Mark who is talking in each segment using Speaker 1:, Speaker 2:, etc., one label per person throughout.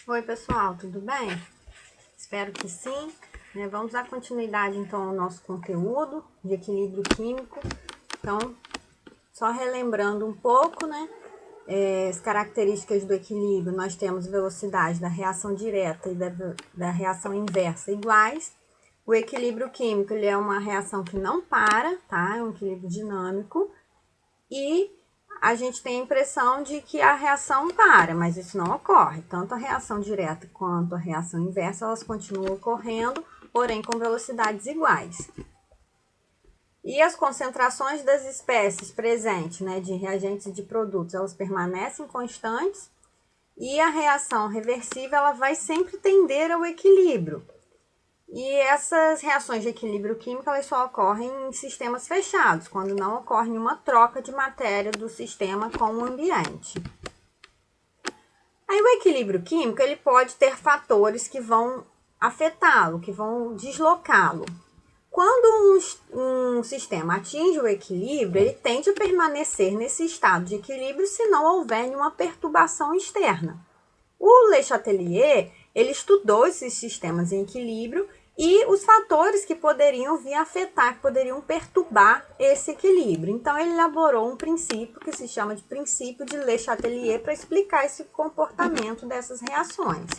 Speaker 1: Oi pessoal, tudo bem? Espero que sim, né? Vamos dar continuidade então ao nosso conteúdo de equilíbrio químico. Então, só relembrando um pouco, né? As características do equilíbrio, nós temos velocidade da reação direta e da reação inversa iguais. O equilíbrio químico, ele é uma reação que não para, tá? É um equilíbrio dinâmico. E a gente tem a impressão de que a reação para, mas isso não ocorre. Tanto a reação direta quanto a reação inversa, elas continuam ocorrendo, porém com velocidades iguais. E as concentrações das espécies presentes, né, de reagentes e de produtos, elas permanecem constantes. E a reação reversível, ela vai sempre tender ao equilíbrio. E essas reações de equilíbrio químico, elas só ocorrem em sistemas fechados, quando não ocorre uma troca de matéria do sistema com o ambiente. Aí o equilíbrio químico, ele pode ter fatores que vão afetá-lo, que vão deslocá-lo. Quando um sistema atinge o equilíbrio, ele tende a permanecer nesse estado de equilíbrio se não houver nenhuma perturbação externa. O Le Chatelier, ele estudou esses sistemas em equilíbrio e os fatores que poderiam vir a afetar, que poderiam perturbar esse equilíbrio. Então, ele elaborou um princípio que se chama de princípio de Le Chatelier para explicar esse comportamento dessas reações.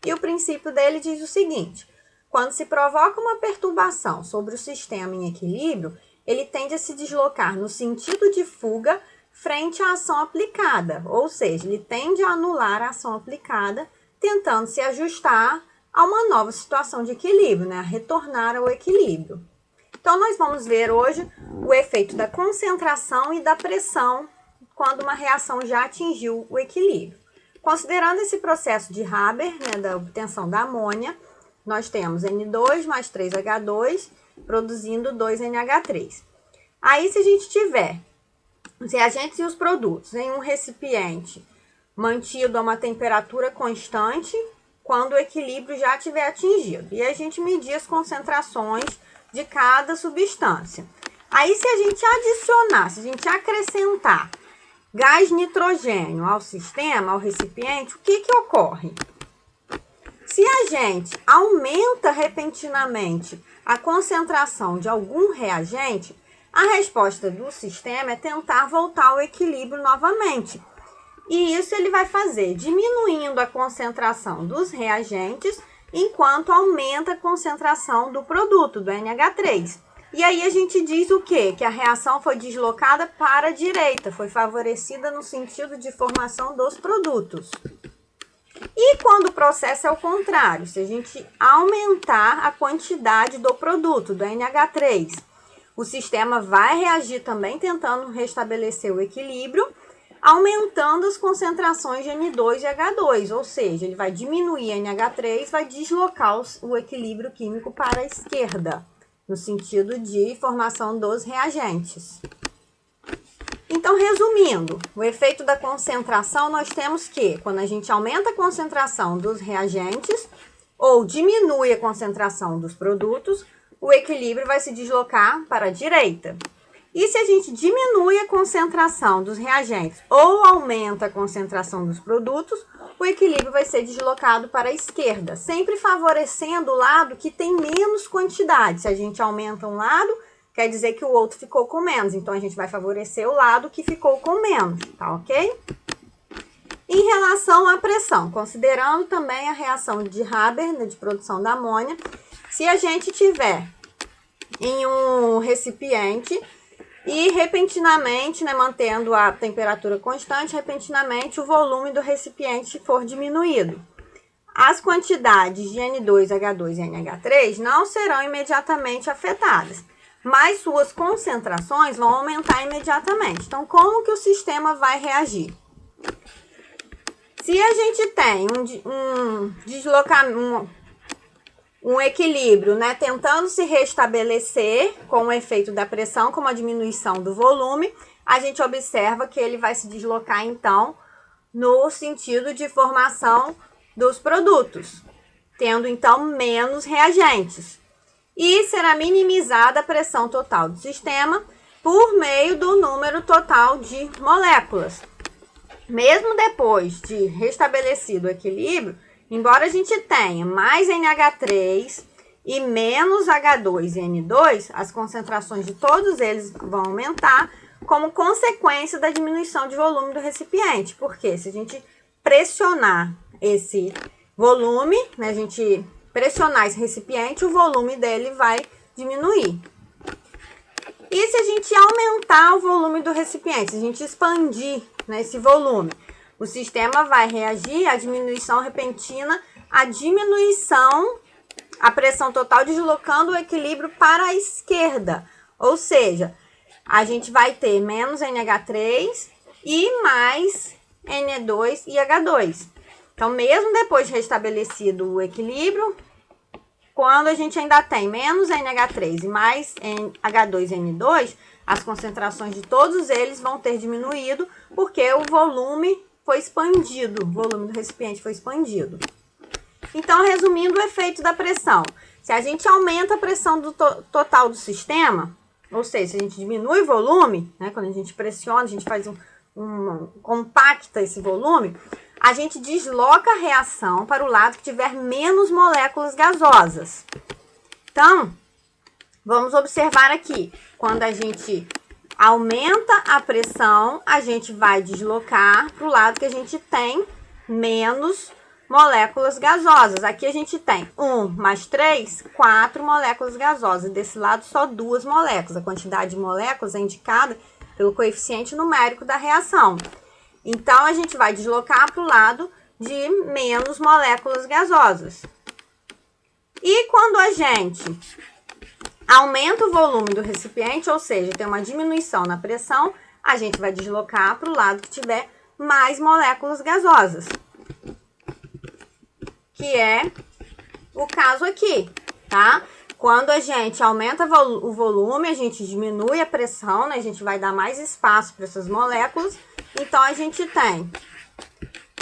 Speaker 1: E o princípio dele diz o seguinte: quando se provoca uma perturbação sobre o sistema em equilíbrio, ele tende a se deslocar no sentido de fuga frente à ação aplicada, ou seja, ele tende a anular a ação aplicada, tentando se ajustar a uma nova situação de equilíbrio, né? A retornar ao equilíbrio. Então, nós vamos ver hoje o efeito da concentração e da pressão quando uma reação já atingiu o equilíbrio. Considerando esse processo de Haber, né, da obtenção da amônia, nós temos N2 mais 3H2 produzindo 2NH3. Aí, se a gente tiver os reagentes e os produtos em um recipiente mantido a uma temperatura constante, quando o equilíbrio já estiver atingido. E a gente medir as concentrações de cada substância. Aí, se a gente adicionar, se a gente acrescentar gás nitrogênio ao sistema, ao recipiente, o que ocorre? Se a gente aumenta repentinamente a concentração de algum reagente, a resposta do sistema é tentar voltar ao equilíbrio novamente. E isso ele vai fazer diminuindo a concentração dos reagentes, enquanto aumenta a concentração do produto, do NH3. E aí a gente diz o quê? Que a reação foi deslocada para a direita, foi favorecida no sentido de formação dos produtos. E quando o processo é o contrário, se a gente aumentar a quantidade do produto, do NH3, o sistema vai reagir também tentando restabelecer o equilíbrio, aumentando as concentrações de N2 e H2, ou seja, ele vai diminuir a NH3, vai deslocar o equilíbrio químico para a esquerda, no sentido de formação dos reagentes. Então, resumindo, o efeito da concentração, nós temos que, quando a gente aumenta a concentração dos reagentes ou diminui a concentração dos produtos, o equilíbrio vai se deslocar para a direita. E se a gente diminui a concentração dos reagentes ou aumenta a concentração dos produtos, o equilíbrio vai ser deslocado para a esquerda, sempre favorecendo o lado que tem menos quantidade. Se a gente aumenta um lado, quer dizer que o outro ficou com menos. Então, a gente vai favorecer o lado que ficou com menos, tá ok? Em relação à pressão, considerando também a reação de Haber, né, de produção da amônia, se a gente tiver em um recipiente e repentinamente, né, mantendo a temperatura constante, repentinamente o volume do recipiente for diminuído, as quantidades de N2, H2 e NH3 não serão imediatamente afetadas, mas suas concentrações vão aumentar imediatamente. Então, como que o sistema vai reagir? Se a gente tem um equilíbrio, né, tentando se restabelecer com o efeito da pressão, com a diminuição do volume, a gente observa que ele vai se deslocar, então, no sentido de formação dos produtos, tendo, então, menos reagentes. E será minimizada a pressão total do sistema por meio do número total de moléculas. Mesmo depois de restabelecido o equilíbrio, embora a gente tenha mais NH3 e menos H2 e N2, as concentrações de todos eles vão aumentar como consequência da diminuição de volume do recipiente. Porque se a gente pressionar esse volume, né, a gente pressionar esse recipiente, o volume dele vai diminuir. E se a gente aumentar o volume do recipiente, se a gente expandir, né, esse volume, o sistema vai reagir à diminuição repentina, a pressão total deslocando o equilíbrio para a esquerda. Ou seja, a gente vai ter menos NH3 e mais N2 e H2. Então, mesmo depois de restabelecido o equilíbrio, quando a gente ainda tem menos NH3 e mais H2 e N2, as concentrações de todos eles vão ter diminuído, porque o volume foi expandido, o volume do recipiente foi expandido. Então, resumindo o efeito da pressão, se a gente aumenta a pressão total do sistema, ou seja, se a gente diminui o volume, né, quando a gente pressiona, a gente faz compacta esse volume, a gente desloca a reação para o lado que tiver menos moléculas gasosas. Então, vamos observar aqui, quando a gente aumenta a pressão, a gente vai deslocar para o lado que a gente tem menos moléculas gasosas. Aqui a gente tem 1 mais 3, 4 moléculas gasosas. Desse lado, só 2 moléculas. A quantidade de moléculas é indicada pelo coeficiente numérico da reação. Então, a gente vai deslocar para o lado de menos moléculas gasosas. E quando a gente aumenta o volume do recipiente, ou seja, tem uma diminuição na pressão, a gente vai deslocar para o lado que tiver mais moléculas gasosas. Que é o caso aqui, tá? Quando a gente aumenta o volume, a gente diminui a pressão, né? A gente vai dar mais espaço para essas moléculas. Então, a gente tem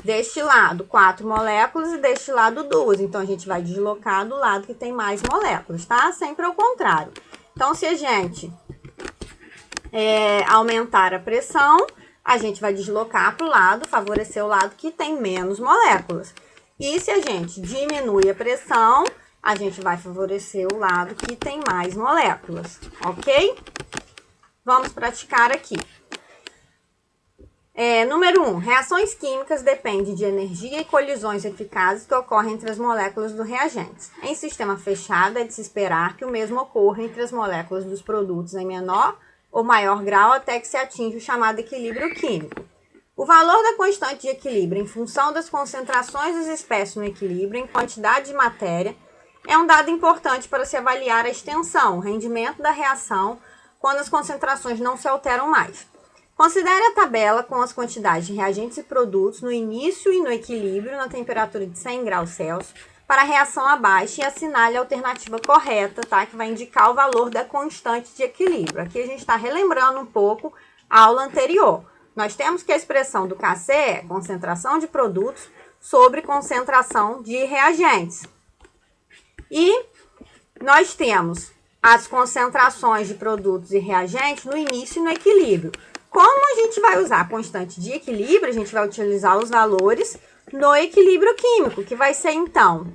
Speaker 1: deste lado 4 moléculas e deste lado 2. Então, a gente vai deslocar do lado que tem mais moléculas, tá? Sempre ao contrário. Então, se a gente aumentar a pressão, a gente vai deslocar para o lado, favorecer o lado que tem menos moléculas. E se a gente diminui a pressão, a gente vai favorecer o lado que tem mais moléculas, ok? Vamos praticar aqui. Número 1. Reações químicas dependem de energia e colisões eficazes que ocorrem entre as moléculas do reagente. Em sistema fechado, é de se esperar que o mesmo ocorra entre as moléculas dos produtos em menor ou maior grau até que se atinja o chamado equilíbrio químico. O valor da constante de equilíbrio em função das concentrações das espécies no equilíbrio em quantidade de matéria é um dado importante para se avaliar a extensão, o rendimento da reação quando as concentrações não se alteram mais. Considere a tabela com as quantidades de reagentes e produtos no início e no equilíbrio na temperatura de 100 graus Celsius para a reação abaixo e assinale a alternativa correta, tá? Que vai indicar o valor da constante de equilíbrio. Aqui a gente está relembrando um pouco a aula anterior. Nós temos que a expressão do KC é concentração de produtos sobre concentração de reagentes. E nós temos as concentrações de produtos e reagentes no início e no equilíbrio. Como a gente vai usar a constante de equilíbrio, a gente vai utilizar os valores no equilíbrio químico, que vai ser, então,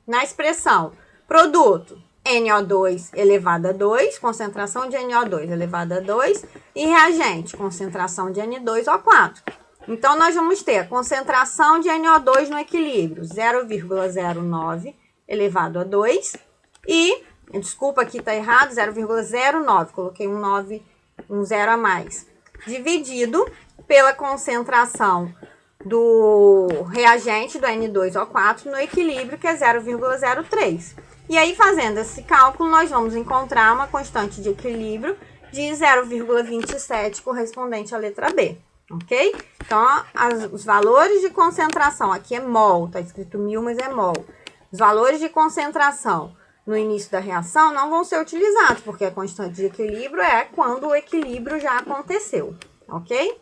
Speaker 1: na expressão produto NO2 elevado a 2, concentração de NO2 elevado a 2, e reagente, concentração de N2O4. Então, nós vamos ter a concentração de NO2 no equilíbrio, 0,09 elevado a 2, e, desculpa, aqui está errado, 0,09, coloquei um 0 a mais, dividido pela concentração do reagente do N2O4 no equilíbrio, que é 0,03. E aí, fazendo esse cálculo, nós vamos encontrar uma constante de equilíbrio de 0,27, correspondente à letra B, ok? Então, os valores de concentração, aqui é mol, tá escrito mil, mas é mol. Os valores de concentração no início da reação não vão ser utilizados, porque a constante de equilíbrio é quando o equilíbrio já aconteceu, ok?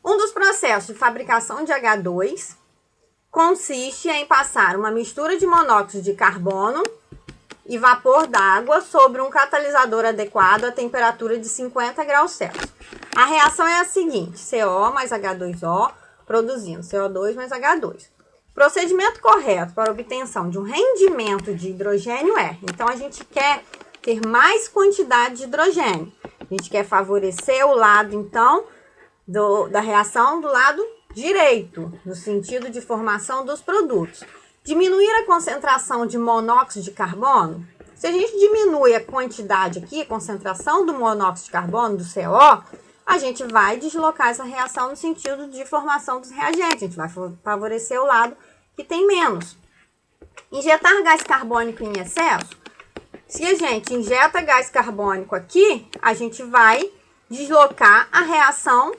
Speaker 1: Um dos processos de fabricação de H2 consiste em passar uma mistura de monóxido de carbono e vapor d'água sobre um catalisador adequado a temperatura de 50 graus Celsius. A reação é a seguinte: CO mais H2O produzindo CO2 mais H2. Procedimento correto para obtenção de um rendimento de hidrogênio é, então a gente quer ter mais quantidade de hidrogênio. A gente quer favorecer o lado, então, da reação do lado direito, no sentido de formação dos produtos. Diminuir a concentração de monóxido de carbono. Se a gente diminui a quantidade aqui, a concentração do monóxido de carbono, do CO, a gente vai deslocar essa reação no sentido de formação dos reagentes. A gente vai favorecer o lado que tem menos. Injetar gás carbônico em excesso. Se a gente injeta gás carbônico aqui, a gente vai deslocar a reação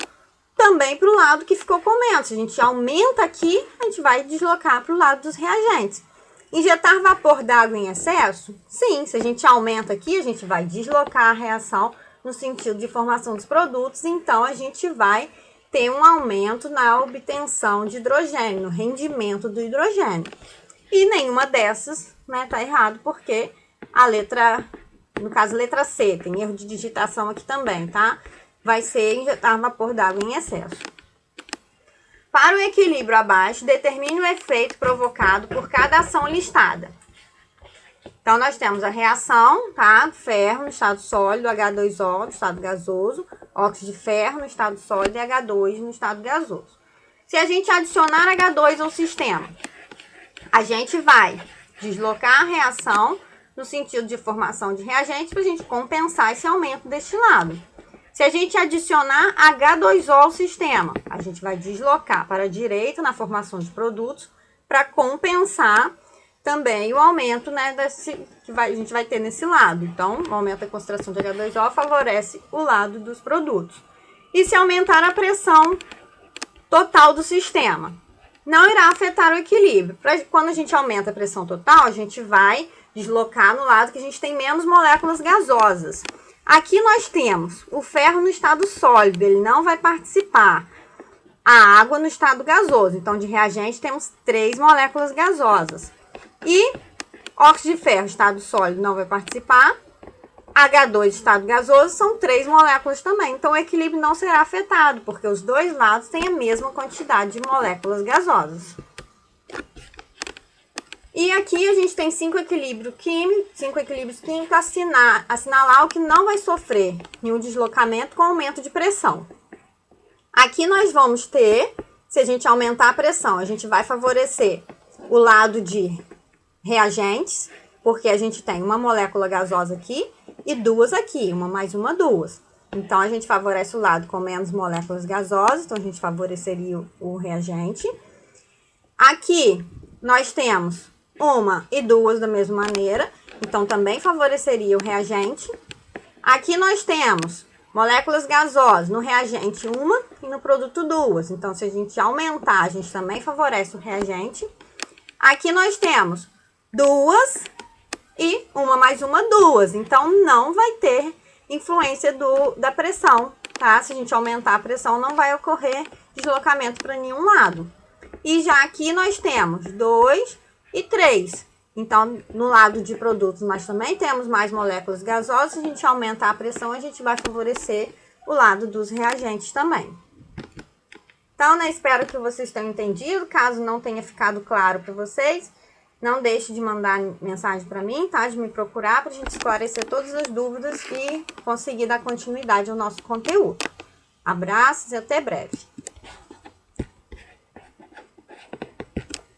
Speaker 1: também para o lado que ficou com menos. Se a gente aumenta aqui, a gente vai deslocar para o lado dos reagentes. Injetar vapor d'água em excesso? Sim, se a gente aumenta aqui, a gente vai deslocar a reação no sentido de formação dos produtos, então a gente vai ter um aumento na obtenção de hidrogênio, no rendimento do hidrogênio. E nenhuma dessas, né, tá errado, porque a letra, no caso, a letra C, tem erro de digitação aqui também, tá? Vai ser injetar vapor d'água em excesso. Para o equilíbrio abaixo, determine o efeito provocado por cada ação listada. Então, nós temos a reação, tá? Ferro no estado sólido, H2O no estado gasoso, óxido de ferro no estado sólido e H2 no estado gasoso. Se a gente adicionar H2 ao sistema, a gente vai deslocar a reação no sentido de formação de reagentes para a gente compensar esse aumento deste lado. Se a gente adicionar H2O ao sistema, a gente vai deslocar para a direita na formação de produtos para compensar também o aumento, né, a gente vai ter nesse lado. Então, o aumento da concentração de H2O favorece o lado dos produtos. E se aumentar a pressão total do sistema, não irá afetar o equilíbrio. Quando a gente aumenta a pressão total, a gente vai deslocar no lado que a gente tem menos moléculas gasosas. Aqui nós temos o ferro no estado sólido, ele não vai participar. A água no estado gasoso, então de reagente temos 3 moléculas gasosas. E óxido de ferro, estado sólido, não vai participar. H2, estado gasoso, são 3 moléculas também. Então o equilíbrio não será afetado, porque os dois lados têm a mesma quantidade de moléculas gasosas. E aqui a gente tem 5 equilíbrios químicos, assinalar o que não vai sofrer nenhum deslocamento com aumento de pressão. Aqui nós vamos ter, se a gente aumentar a pressão, a gente vai favorecer o lado de reagentes, porque a gente tem uma molécula gasosa aqui e 2 aqui, uma mais uma, 2. Então, a gente favorece o lado com menos moléculas gasosas, então a gente favoreceria o reagente. Aqui, nós temos 1 e 2 da mesma maneira, então também favoreceria o reagente. Aqui nós temos moléculas gasosas no reagente 1 e no produto 2, então se a gente aumentar, a gente também favorece o reagente. Aqui nós temos 2 e 1 mais uma, 2, então não vai ter influência da pressão, tá? Se a gente aumentar a pressão, não vai ocorrer deslocamento para nenhum lado. E já aqui nós temos 2 e 3. Então, no lado de produtos, nós também temos mais moléculas gasosas. Se a gente aumentar a pressão, a gente vai favorecer o lado dos reagentes também. Então, né, espero que vocês tenham entendido. Caso não tenha ficado claro para vocês, não deixe de mandar mensagem para mim, tá? De me procurar para a gente esclarecer todas as dúvidas e conseguir dar continuidade ao nosso conteúdo. Abraços e até breve.